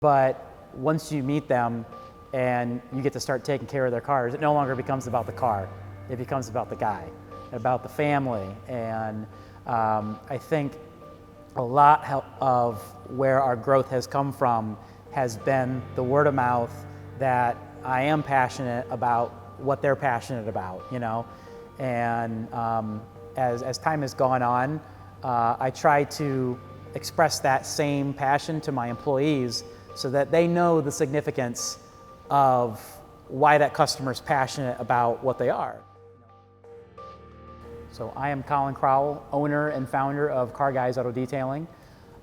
But once you meet them and you get to start taking care of their cars, it no longer becomes about the car. It becomes about the guy, about the family. And I think a lot of where our growth has come from has been the word of mouth that I am passionate about what they're passionate about, you know. And as time has gone on, I try to express that same passion to my employees so that they know the significance of why that customer is passionate about what they are. So I am Colin Crowel, owner and founder of CarGuys Auto Detailing.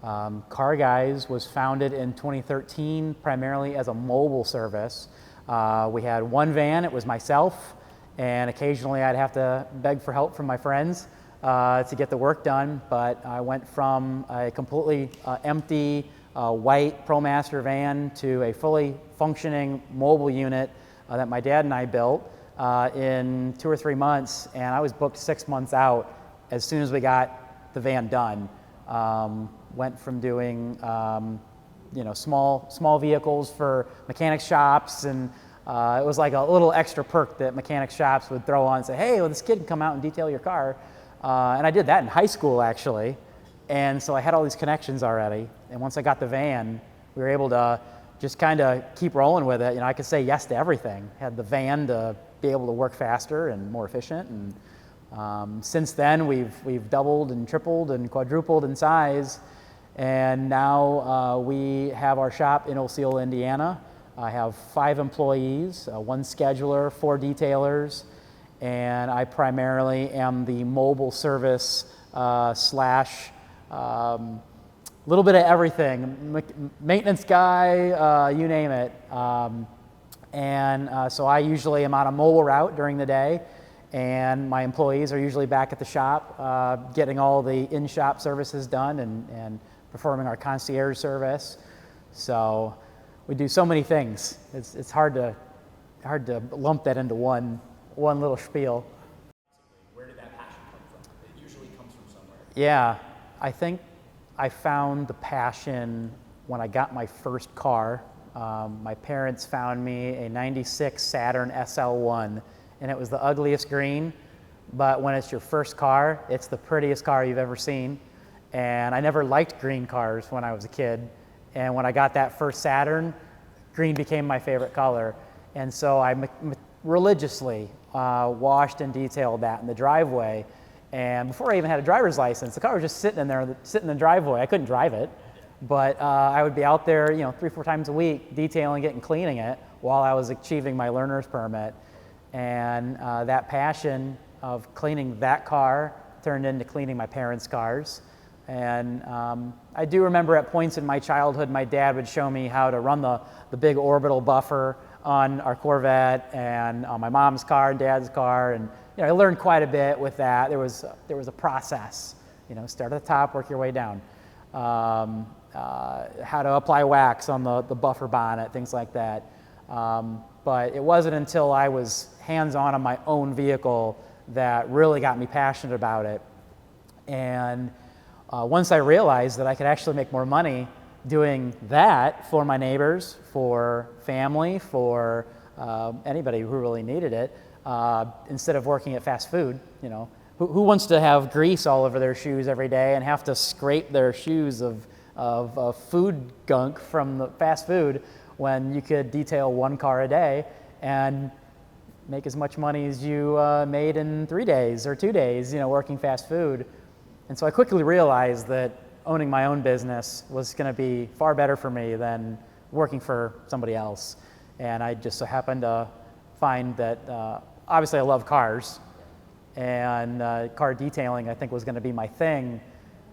CarGuys was founded in 2013 primarily as a mobile service. We had one van, it was myself, and occasionally I'd have to beg for help from my friends to get the work done, but I went from a completely empty white ProMaster van to a fully functioning mobile unit that my dad and I built in 2 or 3 months, and I was booked 6 months out as soon as we got the van done. Went from doing you know, small vehicles for mechanic shops, and it was like a little extra perk that mechanic shops would throw on and say, hey, well, this kid can come out and detail your car. And I did that in high school, actually. And so I had all these connections already. And once I got the van, we were able to just kind of keep rolling with it. You know, I could say yes to everything. Had the van to be able to work faster and more efficient. And since then, we've doubled and tripled and quadrupled in size. And now we have our shop in Osceola, Indiana. I have 5 employees, 1 scheduler, 4 detailers, and I primarily am the mobile service slash little bit of everything, maintenance guy, you name it. So I usually am on a mobile route during the day, and my employees are usually back at the shop getting all the in-shop services done and performing our concierge service. So we do so many things. It's hard to lump that into one little spiel. Where did that passion come from? It usually comes from somewhere. Yeah, I think I found the passion when I got my first car. My parents found me a '96 Saturn SL1, and it was the ugliest green, but when it's your first car, it's the prettiest car you've ever seen. And I never liked green cars when I was a kid, and when I got that first Saturn, green became my favorite color. And so I religiously washed and detailed that in the driveway. And before I even had a driver's license, the car was just sitting in there, sitting in the driveway. I couldn't drive it, but I would be out there, you know, 3 or 4 times a week detailing it and cleaning it while I was achieving my learner's permit. And that passion of cleaning that car turned into cleaning my parents' cars. And I do remember at points in my childhood, my dad would show me how to run the big orbital buffer on our Corvette and on my mom's car and dad's car. And you know, I learned quite a bit with that. There was a process, you know, start at the top, work your way down. How to apply wax on the buffer bonnet, things like that. But it wasn't until I was hands-on on my own vehicle that really got me passionate about it. And once I realized that I could actually make more money doing that for my neighbors, for family, for anybody who really needed it, instead of working at fast food, you know. Who wants to have grease all over their shoes every day and have to scrape their shoes of food gunk from the fast food when you could detail 1 car a day and make as much money as you made in 3 days or 2 days, you know, working fast food. And so I quickly realized that owning my own business was going to be far better for me than working for somebody else. And I just so happened to find that obviously I love cars, and car detailing I think was going to be my thing.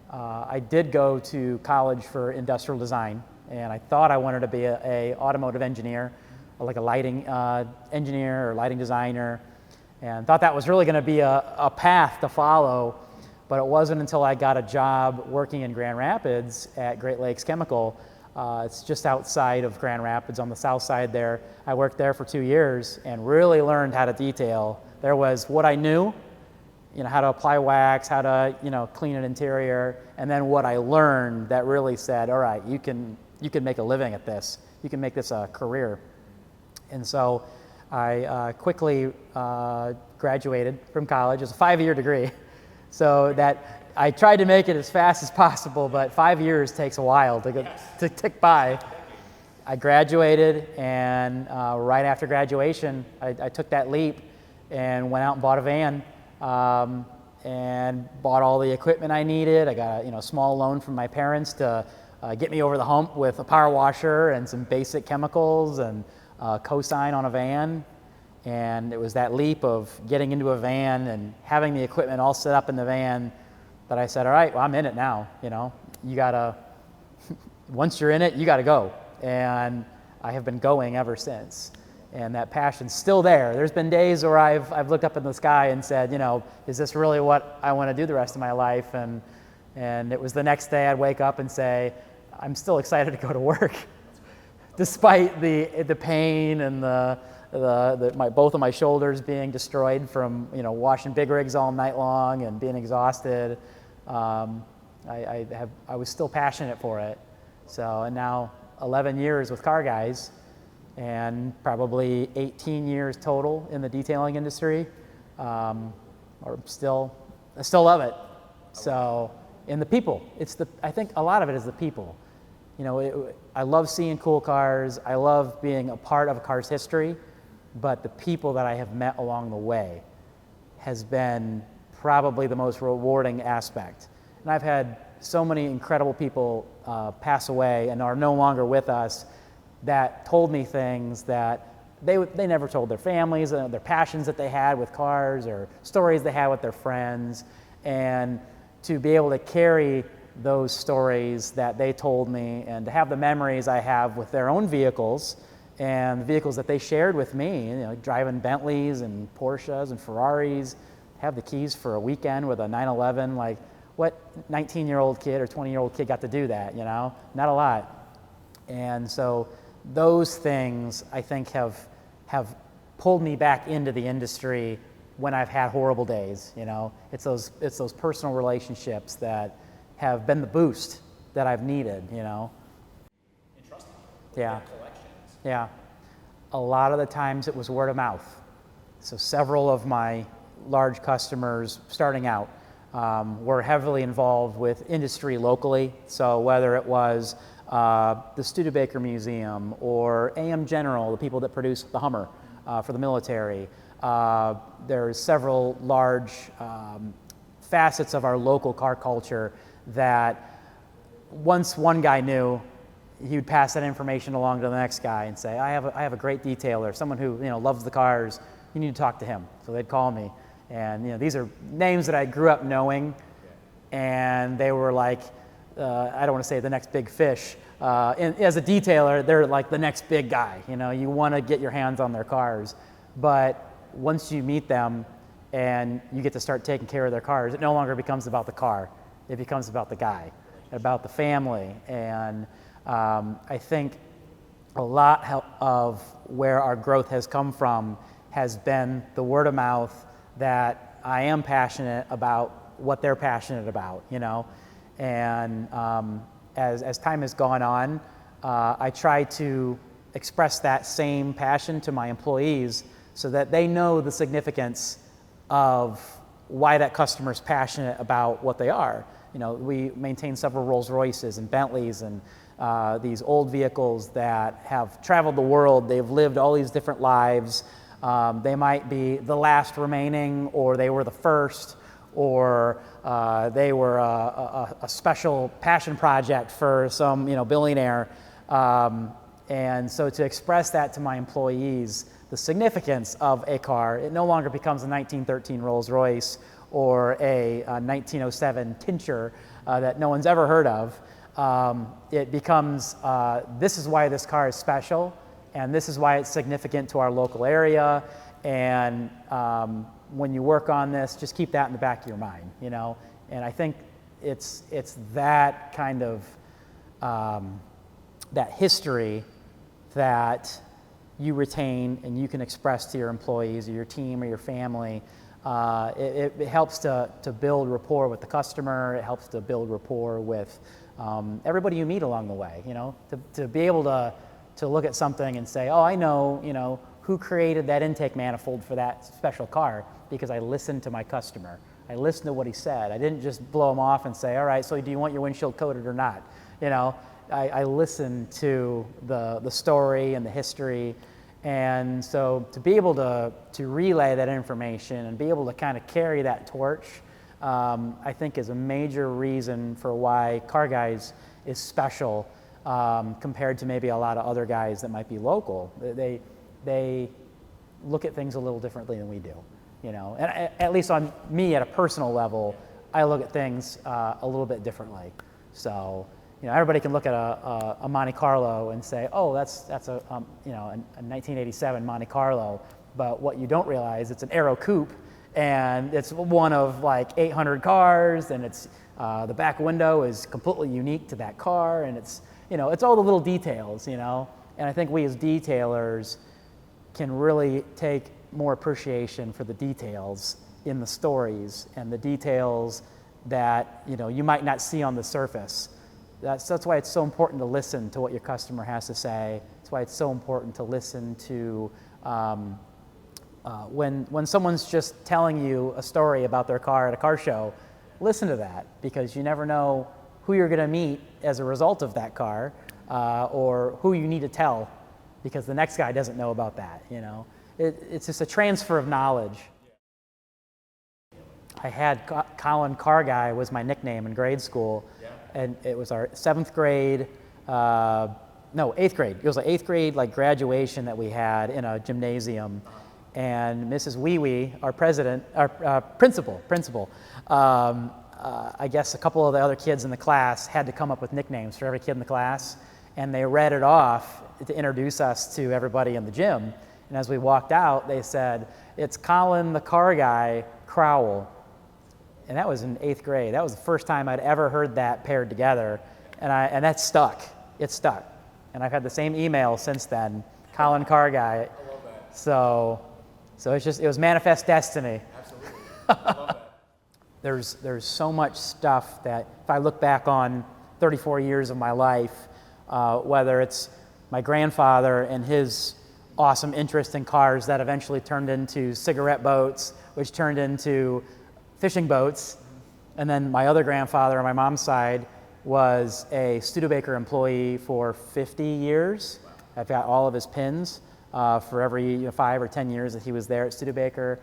I did go to college for industrial design, and I thought I wanted to be a automotive engineer, like a lighting engineer or lighting designer, and thought that was really going to be a path to follow. But it wasn't until I got a job working in Grand Rapids at Great Lakes Chemical. It's just outside of Grand Rapids on the south side there. I worked there for 2 years and really learned how to detail. There was what I knew, you know, how to apply wax, how to, you know, clean an interior, and then what I learned that really said, all right, you can you can make a living at this. You can make this a career. And so I quickly graduated from college. It's a 5-year degree. So that I tried to make it as fast as possible, but 5 years takes a while to tick by. I graduated, and right after graduation, I took that leap and went out and bought a van and bought all the equipment I needed. I got a small loan from my parents to get me over the hump with a power washer and some basic chemicals and cosign on a van. And it was that leap of getting into a van and having the equipment all set up in the van that I said, all right, well, I'm in it now. You gotta, once you're in it, you gotta go. And I have been going ever since. And that passion's still there. There's been days where I've looked up in the sky and said, is this really what I want to do the rest of my life? And it was the next day I'd wake up and say, I'm still excited to go to work, despite the pain and both of my shoulders being destroyed from washing big rigs all night long and being exhausted. I was still passionate for it. So, and now 11 years with Car Guys and probably 18 years total in the detailing industry. I still love it. So, and the people, I think a lot of it is the people. I love seeing cool cars. I love being a part of a car's history, but the people that I have met along the way has been probably the most rewarding aspect. And I've had so many incredible people pass away and are no longer with us that told me things that they never told their families, their passions that they had with cars or stories they had with their friends. And to be able to carry those stories that they told me and to have the memories I have with their own vehicles and the vehicles that they shared with me, driving Bentleys and Porsches and Ferraris, have the keys for a weekend with a 911, like what 19-year-old kid or 20-year-old kid got to do that, Not a lot. And so those things I think have pulled me back into the industry when I've had horrible days, It's those personal relationships that have been the boost that I've needed, Entrusted you with Yeah. their collections. Yeah. A lot of the times it was word of mouth. So several of my large customers starting out were heavily involved with industry locally. So whether it was the Studebaker Museum or AM General, the people that produce the Hummer for the military, there's several large facets of our local car culture that once one guy knew, he would pass that information along to the next guy and say, I have a great detailer, someone who loves the cars. You need to talk to him. So they'd call me, and these are names that I grew up knowing, and they were like, I don't want to say the next big fish. As a detailer, they're like the next big guy. You want to get your hands on their cars, but once you meet them and you get to start taking care of their cars, it no longer becomes about the car. It becomes about the guy, about the family. And I think a lot of where our growth has come from has been the word of mouth that I am passionate about what they're passionate about, And as time has gone on, I try to express that same passion to my employees so that they know the significance of why that customer is passionate about what they are. We maintain several Rolls Royces and Bentleys and these old vehicles that have traveled the world. They've lived all these different lives. They might be the last remaining, or they were the first, or they were a special passion project for some billionaire. And so to express that to my employees, the significance of a car, it no longer becomes a 1913 Rolls Royce or a 1907 Tincher that no one's ever heard of. It becomes, this is why this car is special, and this is why it's significant to our local area. And when you work on this, just keep that in the back of your mind, And I think it's that kind of, that history that you retain and you can express to your employees or your team or your family. It helps to build rapport with the customer. It helps to build rapport with everybody you meet along the way, you know, to be able to look at something and say, oh, I know, you know, who created that intake manifold for that special car because I listened to my customer. I listened to what he said. I didn't just blow him off and say, all right, so do you want your windshield coated or not? You know, I listened to the story and the history. And so to be able to relay that information and be able to kind of carry that torch, I think is a major reason for why Car Guys is special compared to maybe a lot of other guys that might be local. They look at things a little differently than we do, you know. And at least on me at a personal level, I look at things a little bit differently. So, you know, everybody can look at a Monte Carlo and say, oh, that's a you know, a 1987 Monte Carlo. But what you don't realize, it's an Aero Coupe, and it's one of like 800 cars, and it's the back window is completely unique to that car, and it's, you know, it's all the little details, you know. And I think we as detailers can really take more appreciation for the details in the stories and the details that, you know, you might not see on the surface. That's why it's so important to listen to what your customer has to say. That's why it's so important to listen to when someone's just telling you a story about their car at a car show, listen to that, because you never know who you're going to meet as a result of that car, or who you need to tell, because the next guy doesn't know about that, you know. It's just a transfer of knowledge. I had Colin Crowel was my nickname in grade school, and it was our 7th grade, no, 8th grade. It was like 8th grade like graduation that we had in a gymnasium, and Mrs. Wee Wee, our principal, I guess a couple of the other kids in the class had to come up with nicknames for every kid in the class, and they read it off to introduce us to everybody in the gym. And as we walked out, they said, it's Colin the car guy Crowel. And that was in 8th grade. That was the first time I'd ever heard that paired together. And that stuck. It stuck. And I've had the same email since then, Colin car guy. I love that. So it was manifest destiny. Absolutely. I love that. There's so much stuff that if I look back on 34 years of my life, whether it's my grandfather and his awesome interest in cars that eventually turned into cigarette boats, which turned into fishing boats, and then my other grandfather on my mom's side was a Studebaker employee for 50 years. I've got all of his pins for every 5 or 10 years that he was there at Studebaker.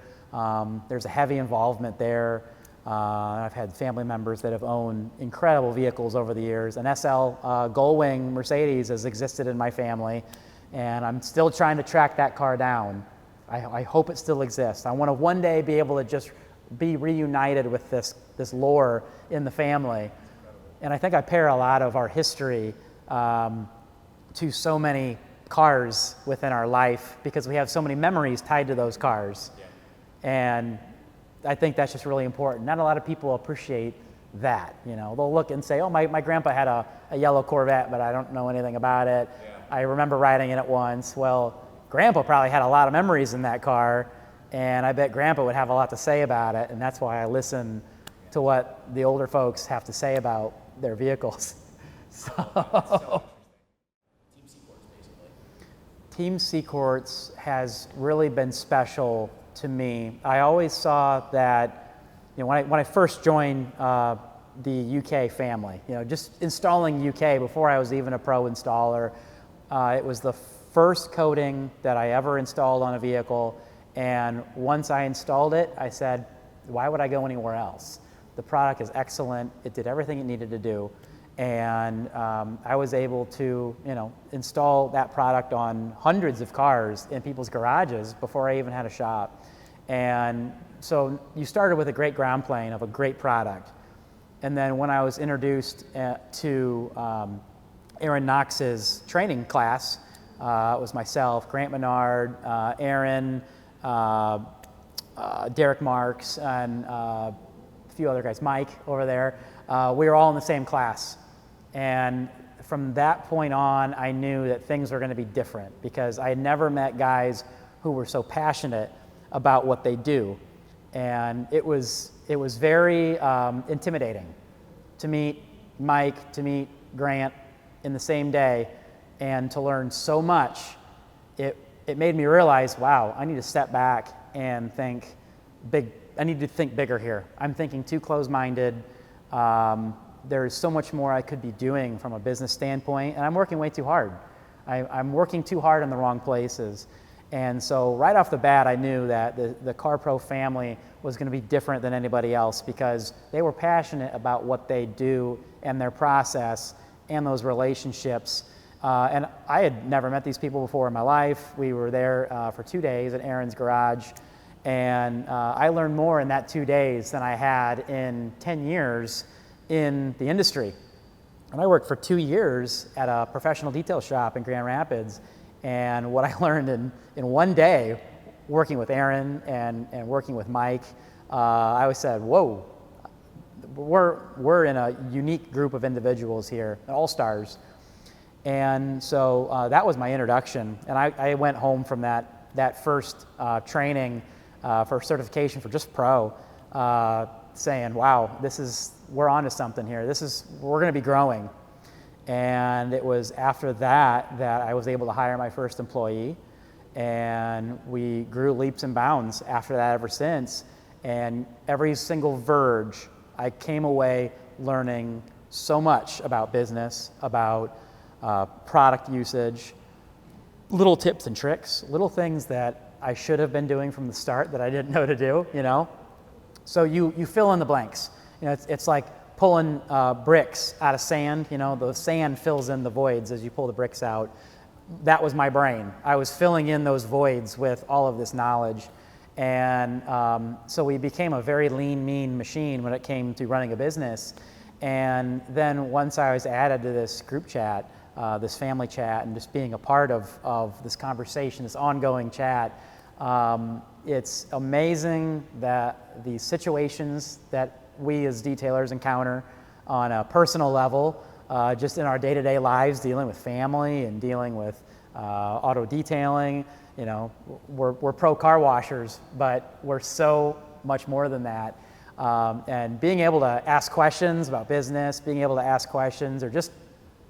There's a heavy involvement there. I've had family members that have owned incredible vehicles over the years. An SL Gullwing Mercedes has existed in my family, and I'm still trying to track that car down. I hope it still exists. I want to one day be able to just be reunited with this lore in the family. And I think I pair a lot of our history to so many cars within our life because we have so many memories tied to those cars. And I think that's just really important. Not a lot of people appreciate that, you know. They'll look and say, oh, my grandpa had a yellow Corvette, but I don't know anything about it. I remember riding in it once. Well, Grandpa probably had a lot of memories in that car, and I bet Grandpa would have a lot to say about it, and that's why I listen to what the older folks have to say about their vehicles. So Team CQUARTZ has really been special to me. I always saw that, you know, when I first joined the UK family, you know, just installing UK before I was even a pro installer, it was the first coating that I ever installed on a vehicle, and once I installed it, I said, why would I go anywhere else? The product is excellent. It did everything it needed to do, and I was able to, you know, install that product on hundreds of cars in people's garages before I even had a shop. And so you started with a great ground plane of a great product, and then when I was introduced to Aaron Knox's training class, it was myself, Grant Menard, Aaron, Derek Marks, and a few other guys, Mike over there. We were all in the same class. And from that point on, I knew that things were going to be different because I had never met guys who were so passionate about what they do. And it was very intimidating to meet Mike, to meet Grant in the same day, and to learn so much, it made me realize, wow, I need to step back and think big. I need to think bigger here. I'm thinking too close-minded. There's so much more I could be doing from a business standpoint, and I'm working way too hard. I'm working too hard in the wrong places. And so right off the bat, I knew that the CarPro family was going to be different than anybody else because they were passionate about what they do and their process and those relationships. And I had never met these people before in my life. We were there for 2 days at Aaron's garage, and I learned more in that 2 days than I had in 10 years in the industry. And I worked for 2 years at a professional detail shop in Grand Rapids. And what I learned in 1 day, working with Aaron and working with Mike, I always said, whoa, we're in a unique group of individuals here, all-stars. And so that was my introduction. And I went home from that first training for certification for just Pro, saying, wow, we're onto something here. We're going to be growing. And it was after that I was able to hire my first employee, and we grew leaps and bounds after that ever since. And every single verge, I came away learning so much about business, about product usage, little tips and tricks, little things that I should have been doing from the start that I didn't know to do, you know? So you fill in the blanks. You know, it's like pulling bricks out of sand, you know, the sand fills in the voids as you pull the bricks out. That was my brain. I was filling in those voids with all of this knowledge. And so we became a very lean, mean machine when it came to running a business. And then once I was added to this group chat, this family chat, and just being a part of this conversation, this ongoing chat, it's amazing that the situations that we as detailers encounter on a personal level, just in our day-to-day lives, dealing with family and dealing with auto detailing. You know, we're pro car washers, but we're so much more than that. And being able to ask questions about business, being able to ask questions, or just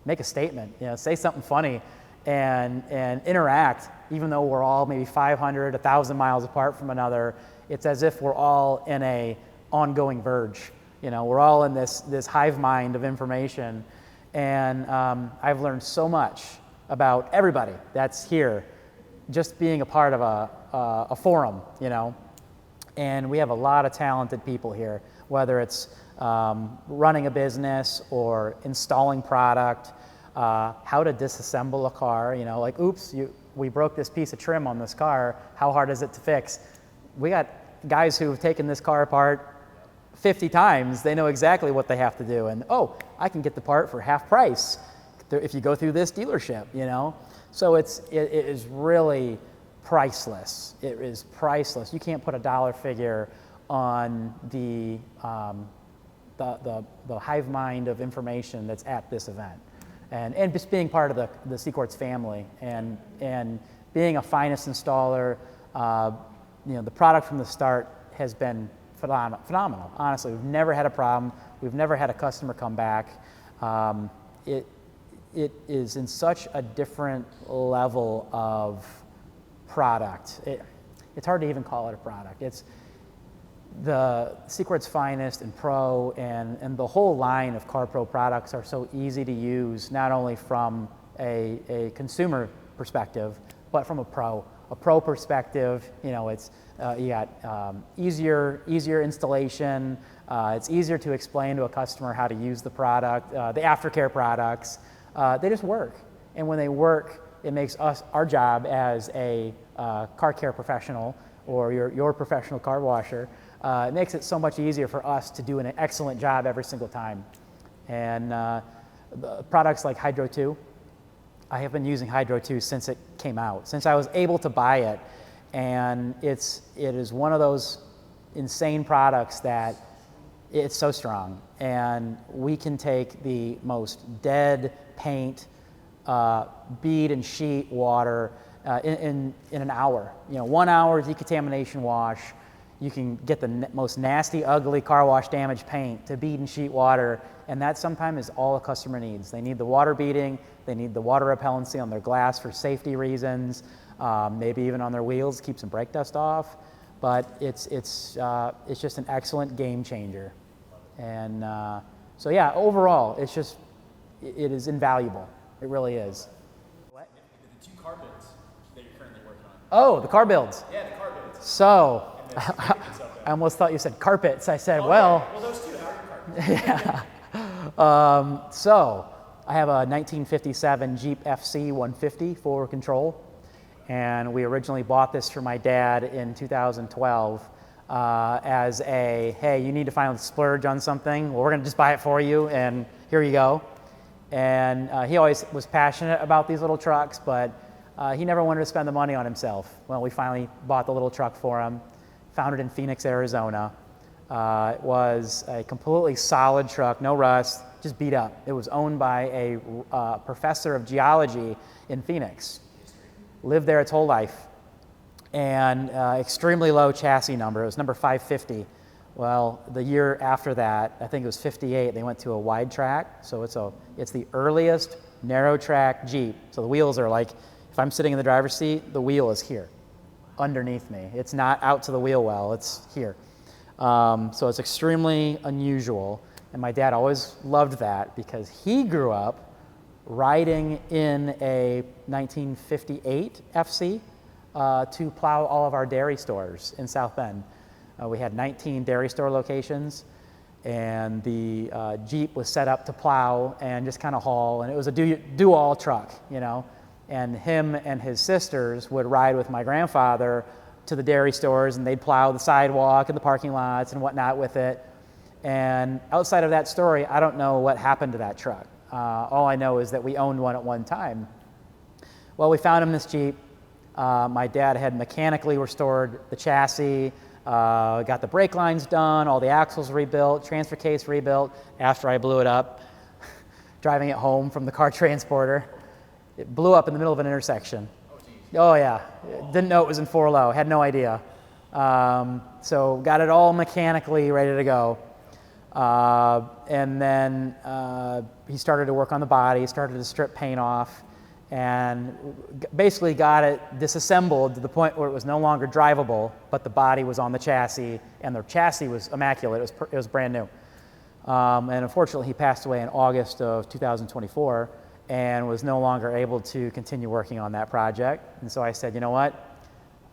make a statement, you know, say something funny, and interact, even though we're all maybe 500, 1,000 miles apart from another. It's as if we're all in a ongoing verge. You know, we're all in this hive mind of information, and I've learned so much about everybody that's here, just being a part of a forum, you know. And we have a lot of talented people here, whether it's running a business or installing product, how to disassemble a car, you know, like, oops, we broke this piece of trim on this car, how hard is it to fix? We got guys who have taken this car apart 50 times, they know exactly what they have to do. And, oh, I can get the part for half price if you go through this dealership, you know? So it is really priceless. It is priceless. You can't put a dollar figure on the hive mind of information that's at this event. And just being part of the CQUARTZ family and being a Finest installer, you know, the product from the start has been phenomenal. Honestly, we've never had a problem. We've never had a customer come back. It is in such a different level of product. It's hard to even call it a product. It's the CQUARTZ Finest and Pro and the whole line of CarPro products are so easy to use, not only from a consumer perspective, but from a pro perspective. You know, it's you got easier installation. It's easier to explain to a customer how to use the product. The aftercare products, they just work, and when they work, it makes our job as a car care professional or your professional car washer. It makes it so much easier for us to do an excellent job every single time. And products like Hydro 2, I have been using Hydro 2 since it came out, since I was able to buy it. And it is one of those insane products that it's so strong. And we can take the most dead paint, bead and sheet water in an hour. You know, 1 hour decontamination wash. You can get the most nasty, ugly car wash damage paint to bead in sheet water, and that sometimes is all a customer needs. They need the water beading, they need the water repellency on their glass for safety reasons, maybe even on their wheels, keep some brake dust off. But it's just an excellent game changer. And so yeah, overall, it is invaluable. It really is. What? The 2 car builds that you're currently working on. Oh, the car builds. Yeah, the car builds. So, I almost thought you said carpets. I said, well. Well, those 2, how are your carpets? Yeah. So, I have a 1957 Jeep FC 150 forward control. And we originally bought this for my dad in 2012 as a, hey, you need to finally splurge on something. Well, we're going to just buy it for you, and here you go. And he always was passionate about these little trucks, but he never wanted to spend the money on himself. Well, we finally bought the little truck for him, found it in Phoenix, Arizona. It was a completely solid truck, no rust, just beat up. It was owned by a professor of geology in Phoenix. Lived there its whole life, and extremely low chassis number. It was number 550. Well, the year after that, I think it was 58, they went to a wide track. So it's the earliest narrow track Jeep. So the wheels are like, if I'm sitting in the driver's seat, the wheel is here, underneath me. It's not out to the wheel well, it's here. So it's extremely unusual, and my dad always loved that because he grew up riding in a 1958 FC to plow all of our dairy stores in South Bend. We had 19 dairy store locations, and the Jeep was set up to plow and just kind of haul, and it was a do-all truck, you know. And him and his sisters would ride with my grandfather to the dairy stores, and they'd plow the sidewalk and the parking lots and whatnot with it. And outside of that story, I don't know what happened to that truck. All I know is that we owned one at one time. Well, we found him this Jeep. My dad had mechanically restored the chassis, got the brake lines done, all the axles rebuilt, transfer case rebuilt after I blew it up, driving it home from the car transporter. It blew up in the middle of an intersection. Oh yeah, didn't know it was in 4-low, had no idea. So got it all mechanically ready to go. And then he started to work on the body, started to strip paint off, and basically got it disassembled to the point where it was no longer drivable, but the body was on the chassis, and the chassis was immaculate. It was brand new. And unfortunately, he passed away in August of 2024 and was no longer able to continue working on that project. And so I said, you know what?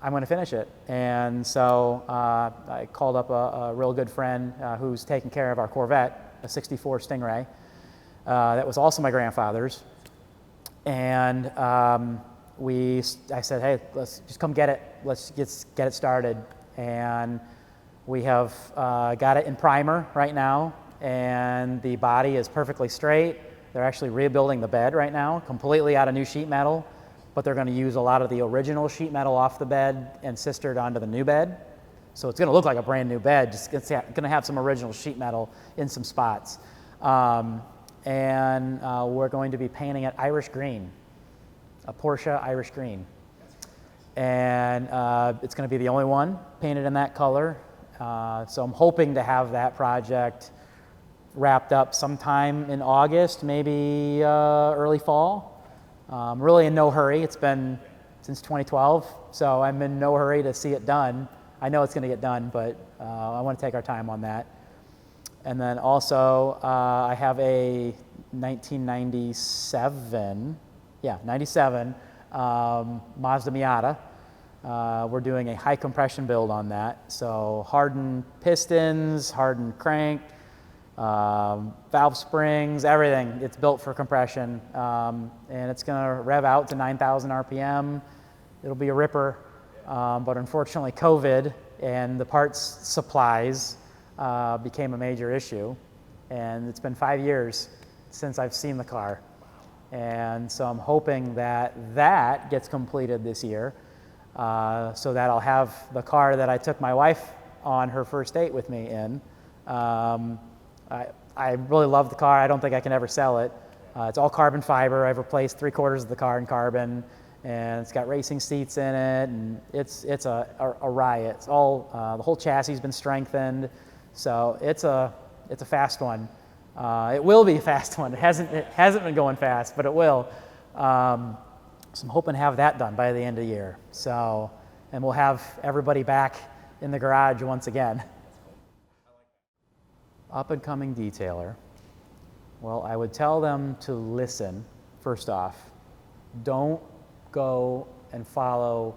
I'm going to finish it. And so I called up a real good friend who's taking care of our Corvette, a 64 Stingray. That was also my grandfather's. And I said, hey, let's just come get it. Let's get it started. And we have got it in primer right now, and the body is perfectly straight. They're actually rebuilding the bed right now, completely out of new sheet metal, but they're going to use a lot of the original sheet metal off the bed and sister it onto the new bed. So it's going to look like a brand new bed, just it's going to have some original sheet metal in some spots. And we're going to be painting it Irish green, a Porsche Irish green. And it's going to be the only one painted in that color. So I'm hoping to have that project wrapped up sometime in August, maybe early fall. I'm really in no hurry. It's been since 2012, so I'm in no hurry to see it done. I know it's going to get done, but I want to take our time on that. And then also, I have a 1997 Mazda Miata. We're doing a high compression build on that. So hardened pistons, hardened crank, valve springs, everything. It's built for compression. And it's going to rev out to 9,000 RPM. It'll be a ripper. But unfortunately, COVID and the parts supplies became a major issue. And it's been 5 years since I've seen the car. And so I'm hoping that that gets completed this year, so that I'll have the car that I took my wife on her first date with me in. I really love the car. I don't think I can ever sell it. It's all carbon fiber. I've replaced 3/4 of the car in carbon, and it's got racing seats in it, and it's a riot. It's all the whole chassis has been strengthened, so it's a fast one. It will be a fast one. It hasn't been going fast, but it will. So I'm hoping to have that done by the end of the year. So, and we'll have everybody back in the garage once again. Up and coming detailer. Well, I would tell them to listen, first off. Don't go and follow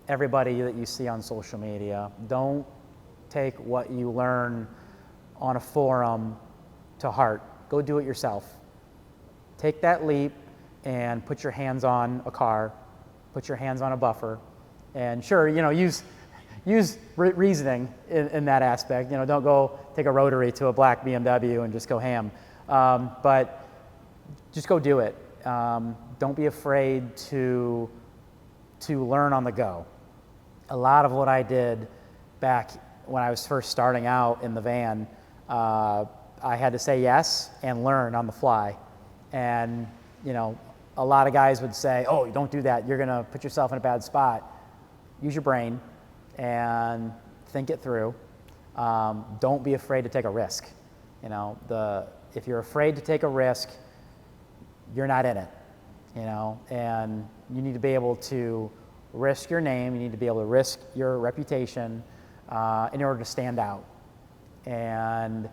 everybody that you see on social media. Don't take what you learn on a forum to heart. Go do it yourself. Take that leap and put your hands on a car, put your hands on a buffer, and sure, use reasoning in that aspect. Don't go take a rotary to a black BMW and just go ham. But just go do it. Don't be afraid to learn on the go. A lot of what I did back when I was first starting out in the van, I had to say yes and learn on the fly. And a lot of guys would say, "Oh, don't do that. You're going to put yourself in a bad spot." Use your brain and think it through. Don't be afraid to take a risk. If you're afraid to take a risk, you're not in it. And you need to be able to risk your name. You need to be able to risk your reputation in order to stand out. And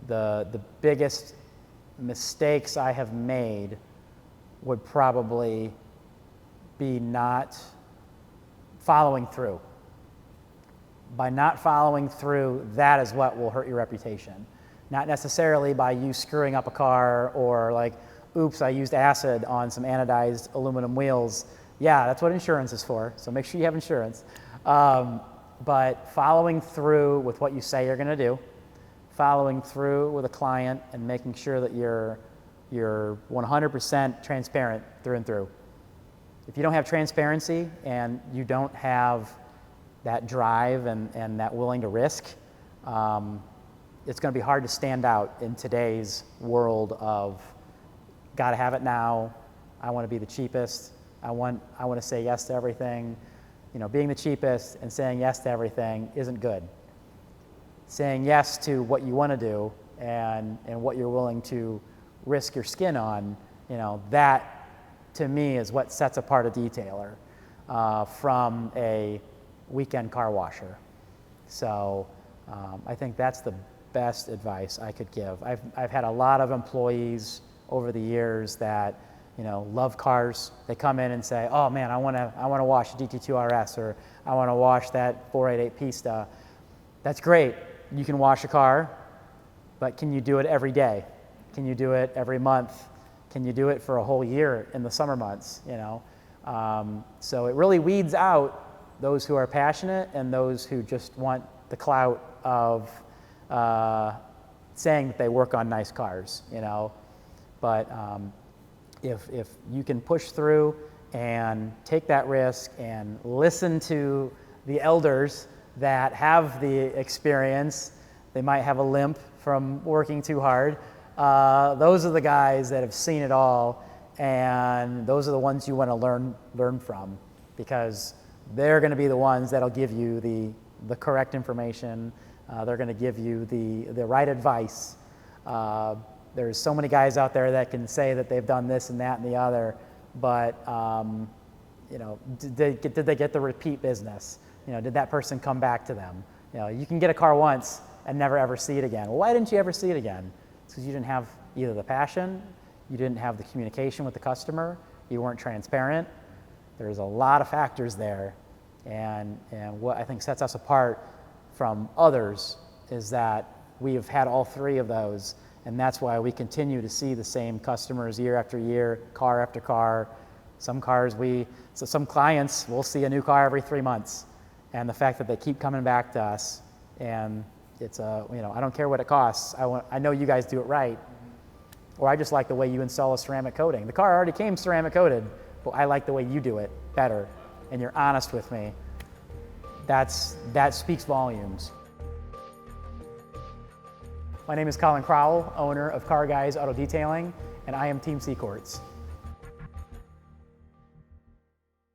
the biggest mistakes I have made would probably be not following through. By not following through, that is what will hurt your reputation. Not necessarily by you screwing up a car or like, oops, I used acid on some anodized aluminum wheels. Yeah, that's what insurance is for, so make sure you have insurance. But following through with what you say you're gonna do, following through with a client and making sure that you're 100% transparent through and through. If you don't have transparency and you don't have that drive and that willing to risk, it's going to be hard to stand out in today's world of gotta have it now, I want to be the cheapest, I want to say yes to everything. Being the cheapest and saying yes to everything isn't good. Saying yes to what you want to do and what you're willing to risk your skin on, that to me is what sets apart a detailer from a weekend car washer. So I think that's the best advice I could give. I've had a lot of employees over the years that love cars. They come in and say, "Oh man, I want to wash a DT2 RS, or I want to wash that 488 Pista." That's great. You can wash a car, but can you do it every day? Can you do it every month? Can you do it for a whole year in the summer months? So it really weeds out those who are passionate and those who just want the clout of saying that they work on nice cars. But if you can push through and take that risk and listen to the elders that have the experience, they might have a limp from working too hard. Those are the guys that have seen it all, and those are the ones you want to learn from, because they're going to be the ones that'll give you the correct information. They're going to give you the right advice. There's so many guys out there that can say that they've done this and that and the other, but did they get the repeat business? Did that person come back to them? You can get a car once and never ever see it again. Well, why didn't you ever see it again? It's because you didn't have either the passion, you didn't have the communication with the customer, you weren't transparent. There's a lot of factors there, and what I think sets us apart from others is that we have had all three of those, and that's why we continue to see the same customers year after year, car after car. Some clients will see a new car every 3 months, and the fact that they keep coming back to us, and it's I don't care what it costs. I know you guys do it right, or I just like the way you install a ceramic coating. The car already came ceramic coated, but I like the way you do it better, and you're honest with me. That speaks volumes. My name is Colin Crowel, owner of CarGuy's Auto Detailing, and I am Team CQUARTZ.